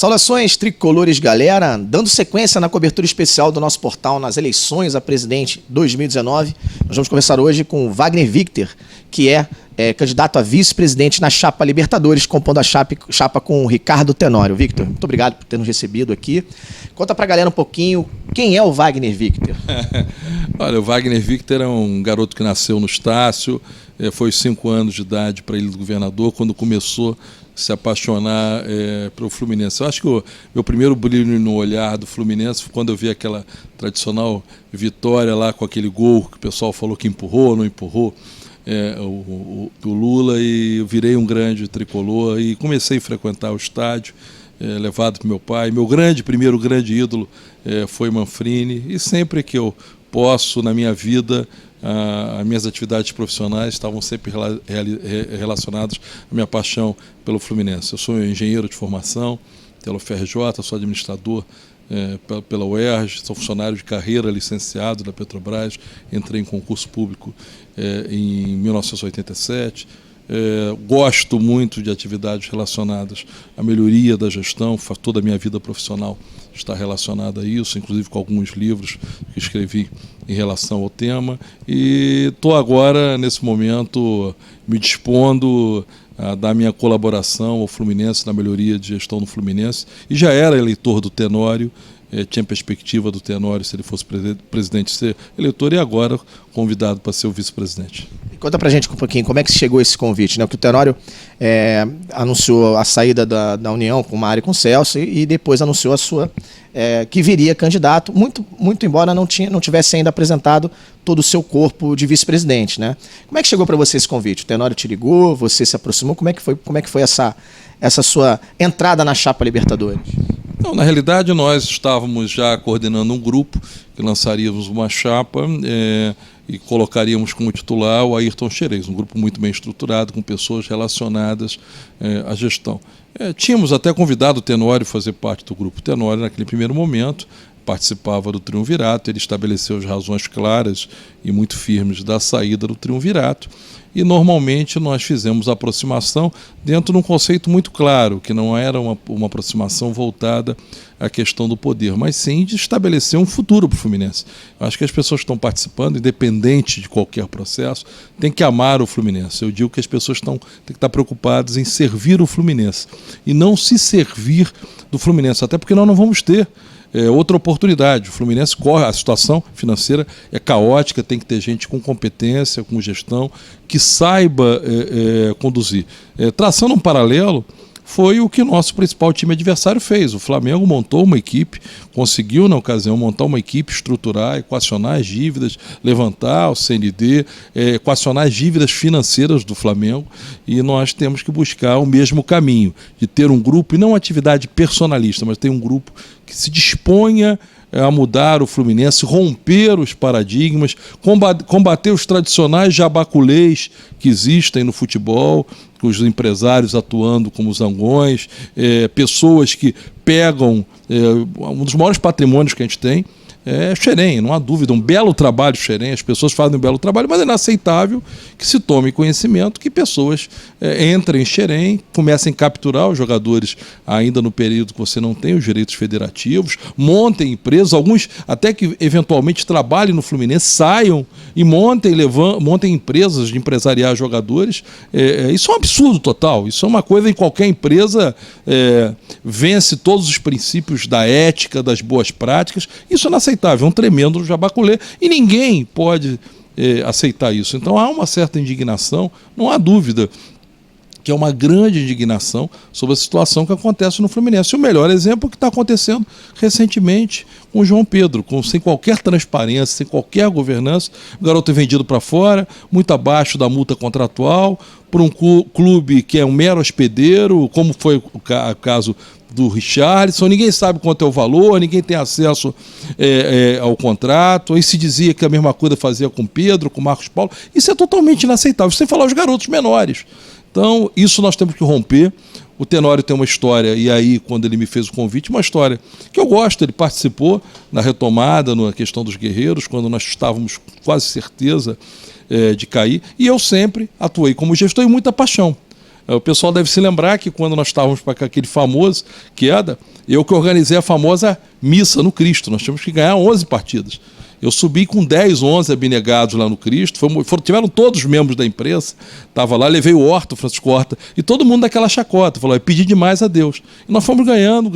Saudações tricolores, galera, dando sequência na cobertura especial do nosso portal nas eleições a presidente 2019. Nós vamos conversar hoje com Wagner Victor, que é candidato a vice-presidente na chapa Libertadores, compondo a chapa com o Ricardo Tenório. Victor, muito obrigado por ter nos recebido aqui. Conta pra galera um pouquinho quem é o Wagner Victor. Olha, o Wagner Victor é um garoto que nasceu no Estácio, foi 5 anos de idade para Ilha do Governador, quando começou a se apaixonar pelo Fluminense. Eu acho que o meu primeiro brilho no olhar do Fluminense foi quando eu vi aquela tradicional vitória lá com aquele gol que o pessoal falou que empurrou, não empurrou, do Lula, e eu virei um grande tricolor e comecei a frequentar o estádio, levado por meu pai. Meu primeiro grande ídolo foi Manfrini, e sempre que eu posso na minha vida, as minhas atividades profissionais estavam sempre relacionadas à minha paixão pelo Fluminense. Eu sou engenheiro de formação pela UFRJ, sou administrador pela UERJ, sou funcionário de carreira licenciado da Petrobras, entrei em concurso público em 1987. Gosto muito de atividades relacionadas à melhoria da gestão, toda a minha vida profissional está relacionada a isso, inclusive com alguns livros que escrevi em relação ao tema, e estou agora, nesse momento, me dispondo a dar minha colaboração ao Fluminense, na melhoria de gestão do Fluminense, e já era eleitor do Tenório, tinha perspectiva do Tenório, se ele fosse presidente, ser eleitor, e agora convidado para ser o vice-presidente. Conta pra gente um pouquinho como é que chegou esse convite, né? Porque o Tenório anunciou a saída da União com o Mário e com o Celso, e depois anunciou a sua, que viria candidato, muito embora não tivesse ainda apresentado todo o seu corpo de vice-presidente, né? Como é que chegou para você esse convite? O Tenório te ligou, você se aproximou, como é que foi essa sua entrada na chapa Libertadores? Não, na realidade, nós estávamos já coordenando um grupo que lançaríamos uma chapa e colocaríamos como titular o Ayrton Xerez, um grupo muito bem estruturado, com pessoas relacionadas à gestão. Tínhamos até convidado o Tenório a fazer parte do grupo. O Tenório, naquele primeiro momento, participava do Triunvirato, ele estabeleceu as razões claras e muito firmes da saída do Triunvirato, e normalmente nós fizemos a aproximação dentro de um conceito muito claro, que não era uma aproximação voltada à questão do poder, mas sim de estabelecer um futuro para o Fluminense. Eu acho que as pessoas que estão participando, independente de qualquer processo, têm que amar o Fluminense. Eu digo que as pessoas têm que estar preocupadas em servir o Fluminense e não se servir do Fluminense, até porque nós não vamos ter outra oportunidade. O Fluminense corre, a situação financeira é caótica, tem que ter gente com competência, com gestão, que saiba conduzir. Traçando um paralelo, foi o que o nosso principal time adversário fez. O Flamengo montou uma equipe, conseguiu na ocasião montar uma equipe, estruturar, equacionar as dívidas, levantar o CND, equacionar as dívidas financeiras do Flamengo, e nós temos que buscar o mesmo caminho, de ter um grupo, e não uma atividade personalista, mas ter um grupo que se disponha a mudar o Fluminense, romper os paradigmas, combater os tradicionais jabaculês que existem no futebol, com os empresários atuando como zangões, pessoas que pegam um dos maiores patrimônios que a gente tem, Xerém, não há dúvida, um belo trabalho Xerém, as pessoas fazem um belo trabalho, mas é inaceitável que se tome conhecimento que pessoas entrem em Xerém, comecem a capturar os jogadores ainda no período que você não tem os direitos federativos, montem empresas, alguns até que eventualmente trabalhem no Fluminense, saiam e montem empresas de empresariar jogadores. Isso é um absurdo total, isso é uma coisa em qualquer empresa, vence todos os princípios da ética, das boas práticas, isso é inaceitável. É um tremendo jabaculê e ninguém pode aceitar isso. Então há uma certa indignação, não há dúvida que é uma grande indignação sobre a situação que acontece no Fluminense. E o melhor exemplo é o que está acontecendo recentemente com o João Pedro, sem qualquer transparência, sem qualquer governança. O garoto é vendido para fora, muito abaixo da multa contratual, por um clube que é um mero hospedeiro, como foi o caso do Richarlison. Ninguém sabe quanto é o valor, ninguém tem acesso ao contrato. Aí se dizia que a mesma coisa fazia com Pedro, com Marcos Paulo. Isso é totalmente inaceitável, sem falar os garotos menores. Então, isso nós temos que romper. O Tenório tem uma história, e aí, quando ele me fez o convite, uma história que eu gosto. Ele participou na retomada, na questão dos guerreiros, quando nós estávamos com quase certeza de cair, e eu sempre atuei como gestor e muita paixão. O pessoal deve se lembrar que quando nós estávamos para aquele famoso queda, eu que organizei a famosa missa no Cristo. Nós tínhamos que ganhar 11 partidas. Eu subi com 10, 11 abnegados lá no Cristo, tiveram todos os membros da imprensa, estava lá, levei o Horta, o Francisco Horta, e todo mundo daquela chacota, falou, pedi demais a Deus. E nós fomos ganhando,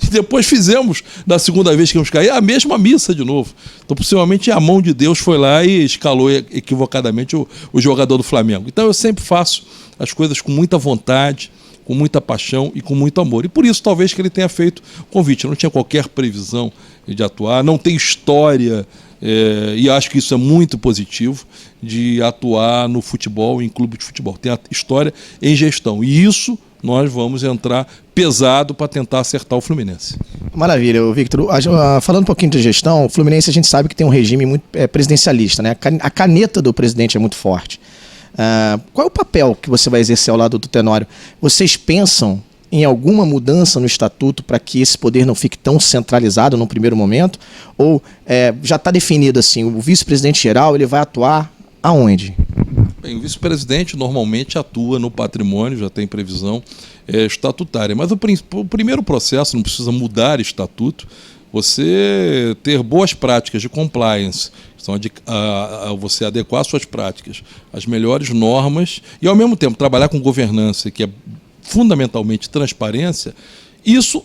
e depois fizemos, da segunda vez que íamos cair, a mesma missa de novo. Então, possivelmente, a mão de Deus foi lá e escalou equivocadamente o jogador do Flamengo. Então, eu sempre faço as coisas com muita vontade, com muita paixão e com muito amor. E por isso, talvez, que ele tenha feito o convite. Eu não tinha qualquer previsão de atuar, não tem história, e acho que isso é muito positivo, de atuar no futebol, em clube de futebol. Tem a história em gestão. E isso nós vamos entrar pesado para tentar acertar o Fluminense. Maravilha, Victor. Falando um pouquinho de gestão, o Fluminense a gente sabe que tem um regime muito presidencialista, né? A caneta do presidente é muito forte. Qual é o papel que você vai exercer ao lado do Tenório? Vocês pensam em alguma mudança no estatuto para que esse poder não fique tão centralizado no primeiro momento? Ou já está definido assim, o vice-presidente geral ele vai atuar aonde? Bem, o vice-presidente normalmente atua no patrimônio, já tem previsão estatutária. Mas o primeiro processo, não precisa mudar estatuto, você ter boas práticas de compliance, você adequar suas práticas às melhores normas e, ao mesmo tempo, trabalhar com governança, que é fundamentalmente transparência, isso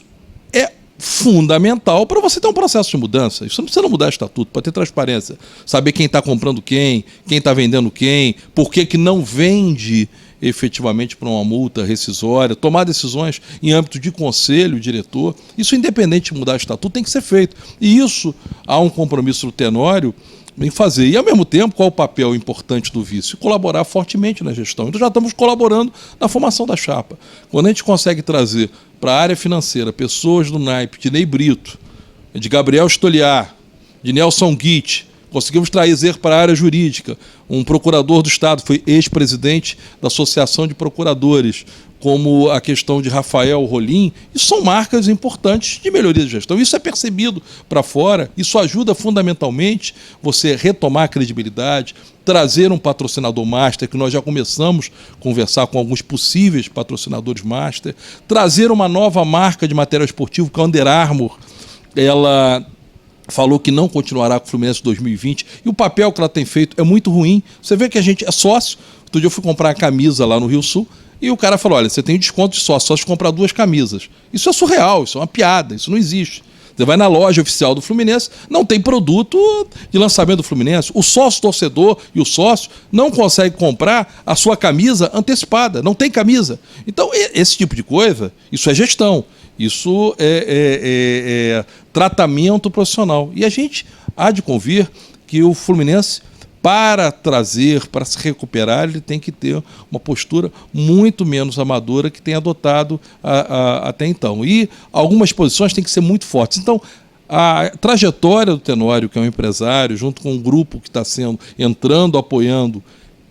é fundamental para você ter um processo de mudança. Isso não precisa mudar estatuto, para ter transparência. Saber quem está comprando quem está vendendo quem, por que não vende efetivamente para uma multa rescisória, tomar decisões em âmbito de conselho, diretor. Isso, independente de mudar estatuto, tem que ser feito. E isso há um compromisso do Tenório em fazer. E, ao mesmo tempo, qual o papel importante do vice? Colaborar fortemente na gestão. Então, já estamos colaborando na formação da chapa. Quando a gente consegue trazer para a área financeira pessoas do naipe de Ney Brito, de Gabriel Stoliar, de Nelson Guite, conseguimos trazer para a área jurídica um procurador do Estado, foi ex-presidente da Associação de Procuradores, como a questão de Rafael Rolim, isso são marcas importantes de melhoria de gestão. Isso é percebido para fora, isso ajuda fundamentalmente você retomar a credibilidade, trazer um patrocinador master, que nós já começamos a conversar com alguns possíveis patrocinadores master, trazer uma nova marca de material esportivo, que é a Under Armour. Ela falou que não continuará com o Fluminense em 2020, e o papel que ela tem feito é muito ruim. Você vê que a gente é sócio. Outro dia eu fui comprar uma camisa lá no Rio Sul, e o cara falou, olha, você tem desconto de sócio de comprar 2 camisas. Isso é surreal, isso é uma piada, isso não existe. Você vai na loja oficial do Fluminense, não tem produto de lançamento do Fluminense. O sócio-torcedor e o sócio não conseguem comprar a sua camisa antecipada, não tem camisa. Então, esse tipo de coisa, isso é gestão, isso é tratamento profissional. E a gente há de convir que o Fluminense, para se recuperar, ele tem que ter uma postura muito menos amadora que tem adotado até então. E algumas posições têm que ser muito fortes. Então, a trajetória do Tenório, que é um empresário, junto com um grupo que está entrando, apoiando,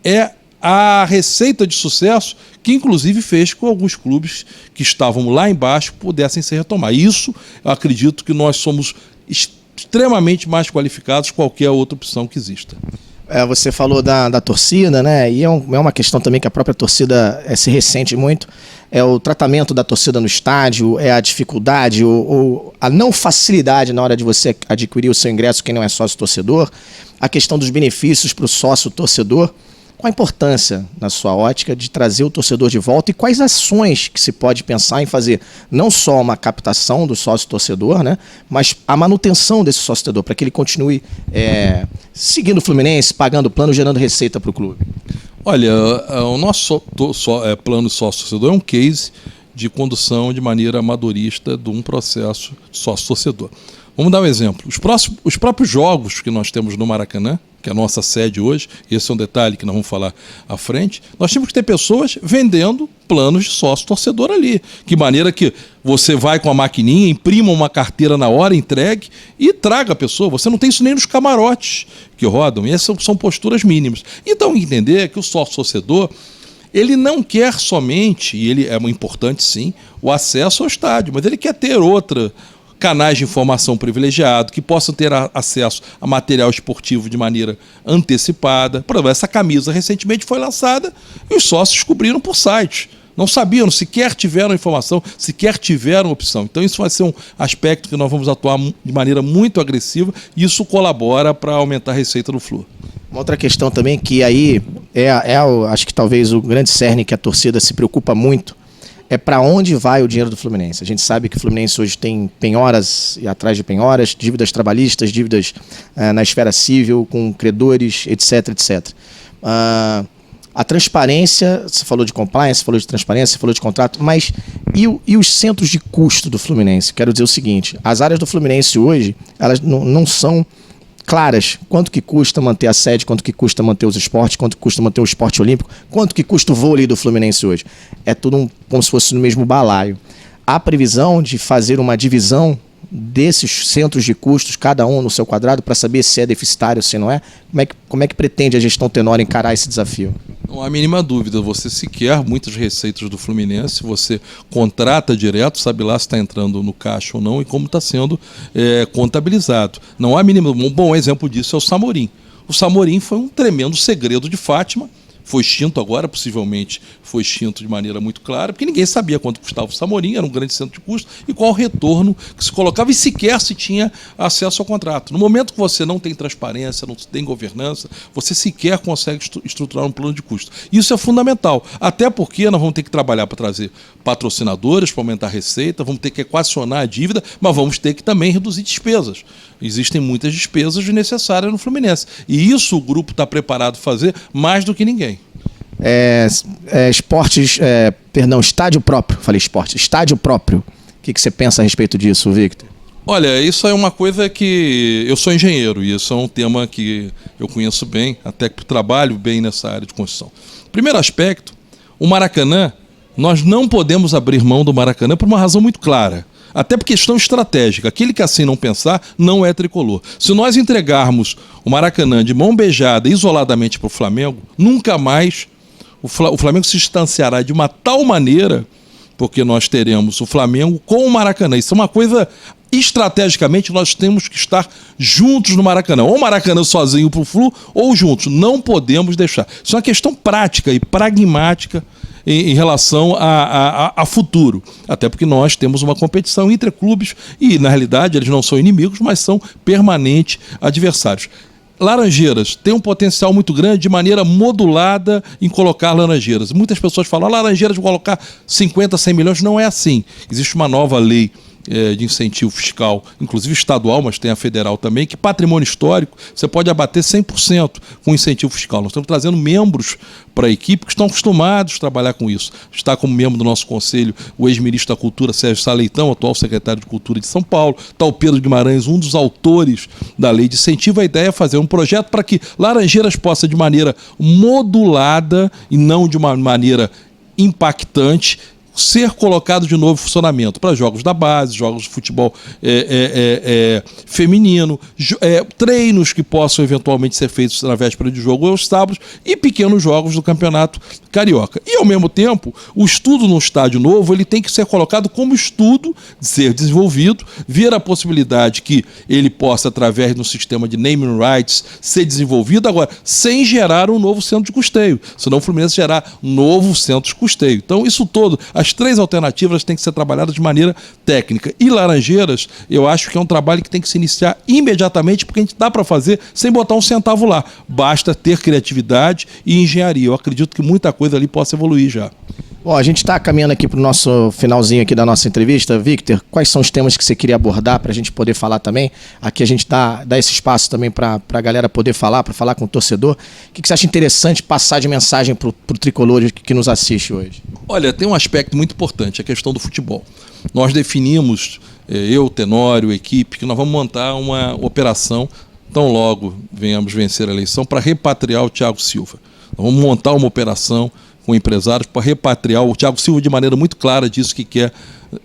é a receita de sucesso que, inclusive, fez com alguns clubes que estavam lá embaixo pudessem se retomar. Isso, eu acredito que nós somos extremamente mais qualificados que qualquer outra opção que exista. Você falou da torcida, né? E é uma questão também que a própria torcida se ressente muito. É o tratamento da torcida no estádio, é a dificuldade, ou a não facilidade na hora de você adquirir o seu ingresso, quem não é sócio-torcedor, a questão dos benefícios para o sócio-torcedor. Qual a importância, na sua ótica, de trazer o torcedor de volta e quais ações que se pode pensar em fazer? Não só uma captação do sócio-torcedor, né, mas a manutenção desse sócio-torcedor, para que ele continue seguindo o Fluminense, pagando plano, gerando receita para o clube. Olha, o nosso plano sócio-torcedor é um case de condução de maneira amadorista de um processo sócio-torcedor. Vamos dar um exemplo. Os próprios jogos que nós temos no Maracanã, que é a nossa sede hoje, esse é um detalhe que nós vamos falar à frente, nós temos que ter pessoas vendendo planos de sócio-torcedor ali. Que maneira que você vai com a maquininha, imprima uma carteira na hora, entregue e traga a pessoa. Você não tem isso nem nos camarotes que rodam. E essas são posturas mínimas. Então, entender que o sócio-torcedor, ele não quer somente, e ele é importante sim, o acesso ao estádio, mas ele quer ter outra canais de informação privilegiados, que possam ter acesso a material esportivo de maneira antecipada. Por exemplo, essa camisa recentemente foi lançada e os sócios descobriram por sites. Não sabiam, sequer tiveram informação, sequer tiveram opção. Então isso vai ser um aspecto que nós vamos atuar de maneira muito agressiva e isso colabora para aumentar a receita do Flu. Uma outra questão também que aí acho que talvez o grande cerne que a torcida se preocupa muito é para onde vai o dinheiro do Fluminense. A gente sabe que o Fluminense hoje tem penhoras e atrás de penhoras, dívidas trabalhistas, dívidas na esfera civil, com credores, etc, etc. A transparência, você falou de compliance, você falou de transparência, você falou de contrato, mas e os centros de custo do Fluminense? Quero dizer o seguinte, as áreas do Fluminense hoje, elas não são claras. Quanto que custa manter a sede, quanto que custa manter os esportes, quanto que custa manter o esporte olímpico, quanto que custa o vôlei do Fluminense hoje. É tudo como se fosse no mesmo balaio. Há previsão de fazer uma divisão desses centros de custos, cada um no seu quadrado, para saber se é deficitário ou se não é? Como é que pretende a gestão Tenório encarar esse desafio? Não há a mínima dúvida, você sequer muitas receitas do Fluminense, você contrata direto, sabe lá se está entrando no caixa ou não e como está sendo contabilizado. Não há a mínima. Um bom exemplo disso é o Samorim. O Samorim foi um tremendo segredo de Fátima, foi extinto agora, possivelmente foi extinto de maneira muito clara, porque ninguém sabia quanto custava o Samorim, era um grande centro de custo, e qual o retorno que se colocava, e sequer se tinha acesso ao contrato. No momento que você não tem transparência, não tem governança, você sequer consegue estruturar um plano de custo. Isso é fundamental, até porque nós vamos ter que trabalhar para trazer patrocinadores, para aumentar a receita, vamos ter que equacionar a dívida, mas vamos ter que também reduzir despesas. Existem muitas despesas desnecessárias no Fluminense, e isso o grupo está preparado a fazer mais do que ninguém. Estádio próprio. Falei esporte, estádio próprio. O que você pensa a respeito disso, Victor? Olha, isso é uma coisa que... Eu sou engenheiro e isso é um tema que eu conheço bem, até que trabalho bem nessa área de construção. Primeiro aspecto, o Maracanã, nós não podemos abrir mão do Maracanã por uma razão muito clara. Até por questão estratégica. Aquele que assim não pensar não é tricolor. Se nós entregarmos o Maracanã de mão beijada isoladamente para o Flamengo, nunca mais o Flamengo se distanciará de uma tal maneira, porque nós teremos o Flamengo com o Maracanã. Isso é uma coisa, estrategicamente, nós temos que estar juntos no Maracanã. Ou o Maracanã sozinho para o Flu, ou juntos. Não podemos deixar. Isso é uma questão prática e pragmática em relação a futuro. Até porque nós temos uma competição entre clubes e, na realidade, eles não são inimigos, mas são permanentes adversários. Laranjeiras tem um potencial muito grande de maneira modulada em colocar Laranjeiras. Muitas pessoas falam, Laranjeiras vão colocar 50, 100 milhões. Não é assim. Existe uma nova lei de incentivo fiscal, inclusive estadual, mas tem a federal também, que patrimônio histórico você pode abater 100% com incentivo fiscal. Nós estamos trazendo membros para a equipe que estão acostumados a trabalhar com isso. Está como membro do nosso conselho o ex-ministro da Cultura, Sérgio Saleitão, atual secretário de Cultura de São Paulo, está o Pedro Guimarães, um dos autores da lei de incentivo. A ideia é fazer um projeto para que Laranjeiras possa, de maneira modulada e não de uma maneira impactante, ser colocado de novo em funcionamento para jogos da base, jogos de futebol feminino, treinos que possam eventualmente ser feitos na véspera de jogo aos sábados e pequenos jogos do Campeonato Carioca. E, ao mesmo tempo, o estudo no estádio novo ele tem que ser colocado como estudo, ser desenvolvido, ver a possibilidade que ele possa, através de um sistema de naming rights, ser desenvolvido, agora, sem gerar um novo centro de custeio, senão o Fluminense gerar um novo centro de custeio. Então, isso todo, as três alternativas têm que ser trabalhadas de maneira técnica. E Laranjeiras, eu acho que é um trabalho que tem que se iniciar imediatamente, porque a gente dá para fazer sem botar um centavo lá. Basta ter criatividade e engenharia. Eu acredito que muita coisa ali possa evoluir já. Bom, a gente está caminhando aqui para o nosso finalzinho aqui da nossa entrevista. Victor, quais são os temas que você queria abordar para a gente poder falar também? Aqui a gente dá esse espaço também para a galera poder falar, para falar com o torcedor. O que você acha interessante passar de mensagem para o tricolor que nos assiste hoje? Olha, tem um aspecto muito importante, a questão do futebol. Nós definimos, eu, Tenório, equipe, que nós vamos montar uma operação, tão logo venhamos vencer a eleição, para repatriar o Thiago Silva. Nós vamos montar uma operação com empresários para repatriar. O Thiago Silva, de maneira muito clara, disse que quer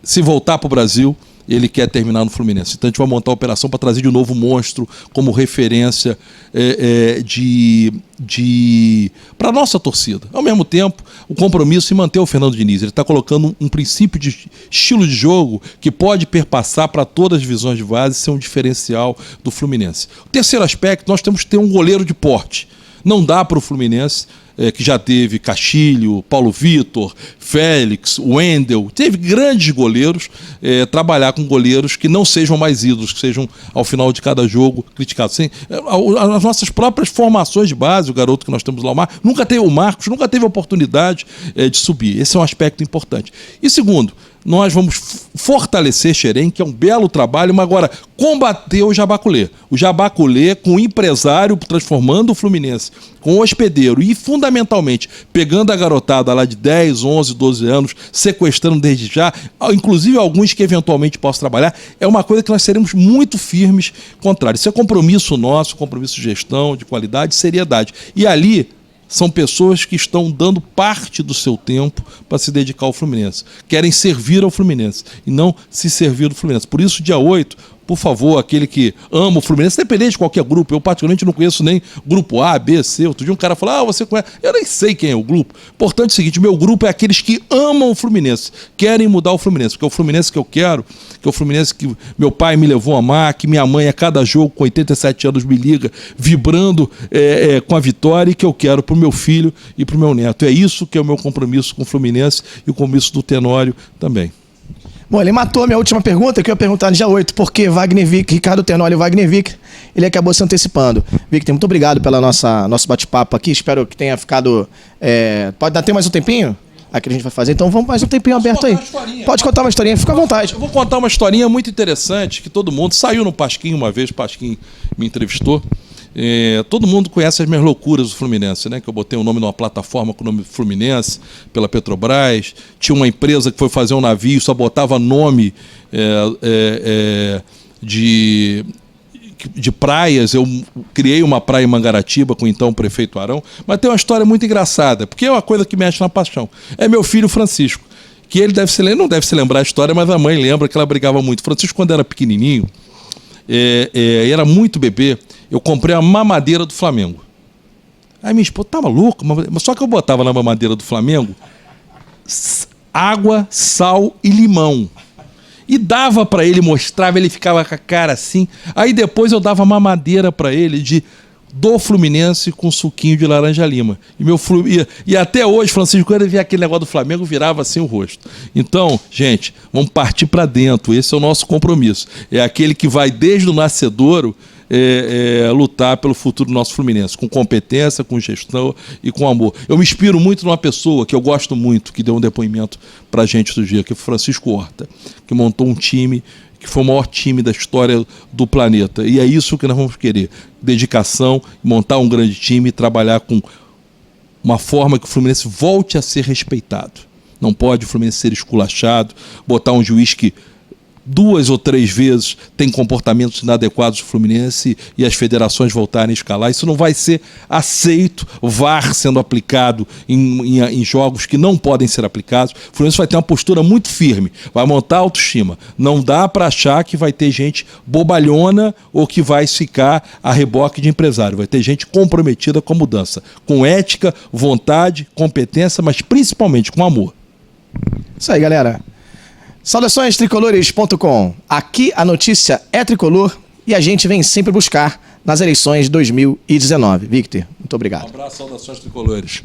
se voltar para o Brasil, ele quer terminar no Fluminense. Então a gente vai montar a operação para trazer de novo o Monstro como referência para a nossa torcida. Ao mesmo tempo, o compromisso em manter o Fernando Diniz. Ele está colocando um princípio de estilo de jogo que pode perpassar para todas as divisões de base e ser um diferencial do Fluminense. O terceiro aspecto, nós temos que ter um goleiro de porte. Não dá para o Fluminense, que já teve Castilho, Paulo Vitor, Félix, Wendel, teve grandes goleiros, trabalhar com goleiros que não sejam mais ídolos, que sejam, ao final de cada jogo, criticados. Sim, as nossas próprias formações de base, o garoto que nós temos lá, o Marcos, nunca teve oportunidade de subir. Esse é um aspecto importante. E segundo, nós vamos fortalecer Xerém, que é um belo trabalho, mas agora combater o Jabaculê. O Jabaculê com o empresário transformando o Fluminense, com o hospedeiro e, fundamentalmente, pegando a garotada lá de 10, 11, 12 anos, sequestrando desde já, inclusive alguns que eventualmente possam trabalhar, é uma coisa que nós seremos muito firmes contrário. Isso é compromisso nosso, compromisso de gestão, de qualidade, de seriedade. E ali são pessoas que estão dando parte do seu tempo para se dedicar ao Fluminense. Querem servir ao Fluminense e não se servir do Fluminense. Por isso, dia 8, por favor, aquele que ama o Fluminense, independente de qualquer grupo, eu particularmente não conheço nem grupo A, B, C. Outro dia um cara falou, você conhece? Eu nem sei quem é o grupo. Importante é o seguinte, meu grupo é aqueles que amam o Fluminense, querem mudar o Fluminense, porque é o Fluminense que eu quero, que é o Fluminense que meu pai me levou a amar, que minha mãe a cada jogo com 87 anos me liga, vibrando com a vitória, e que eu quero para o meu filho e para o meu neto. É isso que é o meu compromisso com o Fluminense e o compromisso do Tenório também. Bom, ele matou a minha última pergunta, que eu ia perguntar no dia 8, porque Wagner Vick, Ricardo Tenório e Wagner Vick, ele acabou se antecipando. Victor, muito obrigado pelo nosso bate-papo aqui, espero que tenha ficado... Pode dar até mais um tempinho? Aqui a gente vai fazer, então vamos mais um tempinho aberto aí. Pode contar uma historinha, fica à vontade. Eu vou contar uma historinha muito interessante, que todo mundo saiu no Pasquim uma vez, o Pasquim me entrevistou. Todo mundo conhece as minhas loucuras do Fluminense, né? Que eu botei o nome numa plataforma com o nome Fluminense, pela Petrobras. Tinha uma empresa que foi fazer um navio, só botava nome de praias. Eu criei uma praia em Mangaratiba com então o prefeito Arão. Mas tem uma história muito engraçada, porque é uma coisa que mexe na paixão. É meu filho Francisco, que ele não deve se lembrar a história, mas a mãe lembra que ela brigava muito. Francisco, quando era pequenininho, era muito bebê, eu comprei a mamadeira do Flamengo. Aí minha esposa, tá maluco? Mas só que eu botava na mamadeira do Flamengo água, sal e limão. E dava para ele, mostrava, ele ficava com a cara assim. Aí depois eu dava mamadeira para ele do Fluminense com suquinho de laranja lima. E até hoje, Francisco, quando ele via aquele negócio do Flamengo, virava assim o rosto. Então, gente, vamos partir para dentro. Esse é o nosso compromisso. É aquele que vai desde o nascedouro lutar pelo futuro do nosso Fluminense, com competência, com gestão e com amor. Eu me inspiro muito numa pessoa que eu gosto muito, que deu um depoimento para a gente outro dia, que foi Francisco Horta, que montou um time que foi o maior time da história do planeta. E é isso que nós vamos querer. Dedicação, montar um grande time e trabalhar com uma forma que o Fluminense volte a ser respeitado. Não pode o Fluminense ser esculachado, botar um juiz que 2 ou 3 vezes tem comportamentos inadequados do Fluminense e as federações voltarem a escalar. Isso não vai ser aceito, VAR sendo aplicado em jogos que não podem ser aplicados. O Fluminense vai ter uma postura muito firme, vai montar autoestima. Não dá para achar que vai ter gente bobalhona ou que vai ficar a reboque de empresário. Vai ter gente comprometida com a mudança, com ética, vontade, competência, mas principalmente com amor. Isso aí, galera. Saudações tricolores.com. Aqui a notícia é tricolor e a gente vem sempre buscar nas eleições de 2019. Victor, muito obrigado. Um abraço, saudações tricolores.